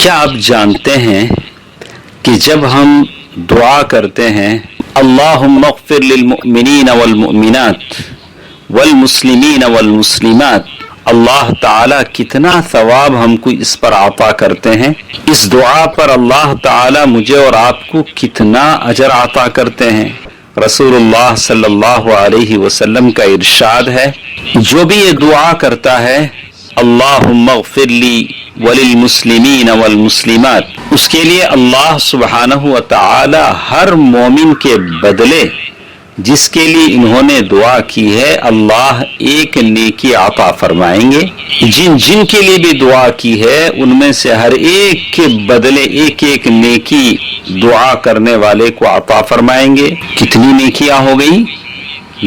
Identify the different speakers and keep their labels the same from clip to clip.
Speaker 1: کیا آپ جانتے ہیں کہ جب ہم دعا کرتے ہیں اللہم اغفر للمؤمنین والمؤمنات والمسلمین والمسلمات، اللہ تعالیٰ کتنا ثواب ہم کو اس پر عطا کرتے ہیں؟ اس دعا پر اللہ تعالیٰ مجھے اور آپ کو کتنا اجر عطا کرتے ہیں؟ رسول اللہ صلی اللہ علیہ وسلم کا ارشاد ہے، جو بھی یہ دعا کرتا ہے اللہم اغفر لی وللمسلمین والمسلمات، اس کے لیے اللہ سبحانہ وتعالی ہر مومن کے بدلے جس کے لیے انہوں نے دعا کی ہے اللہ ایک نیکی عطا فرمائیں گے۔ جن کے لیے بھی دعا کی ہے ان میں سے ہر ایک کے بدلے ایک ایک نیکی دعا کرنے والے کو عطا فرمائیں گے۔ کتنی نیکیاں ہو گئی؟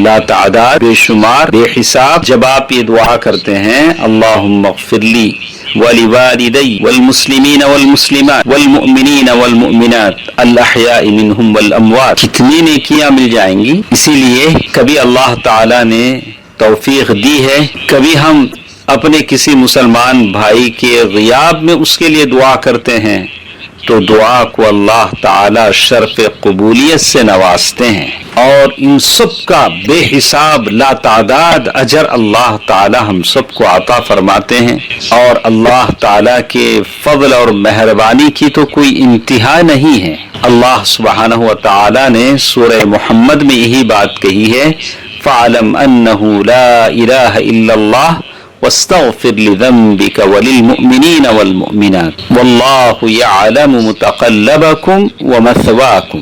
Speaker 1: لا تعداد، بے شمار، بے حساب۔ جب آپ یہ دعا کرتے ہیں اللہم اغفر لی ولوالدی والمسلمین والمسلمات والمؤمنین والمؤمنات الاحیاء منہم والاموات، کتنی نیکیاں مل جائیں گی۔ اسی لیے کبھی اللہ تعالی نے توفیق دی ہے، کبھی ہم اپنے کسی مسلمان بھائی کے غیاب میں اس کے لیے دعا کرتے ہیں تو دعا کو اللہ تعالی شرف قبولیت سے نوازتے ہیں، اور ان سب کا بے حساب لا تعداد اجر اللہ تعالی ہم سب کو عطا فرماتے ہیں۔ اور اللہ تعالی کے فضل اور مہربانی کی تو کوئی انتہا نہیں ہے۔ اللہ سبحانہ وتعالی نے سورہ محمد میں یہی بات کہی ہے، فَاعْلَمْ أَنَّهُ لَا إِلَهَ إِلَّا اللَّهُ واستغفر لذنبك وللمؤمنين والمؤمنات والله يعلم متقلبكم ومثواكم۔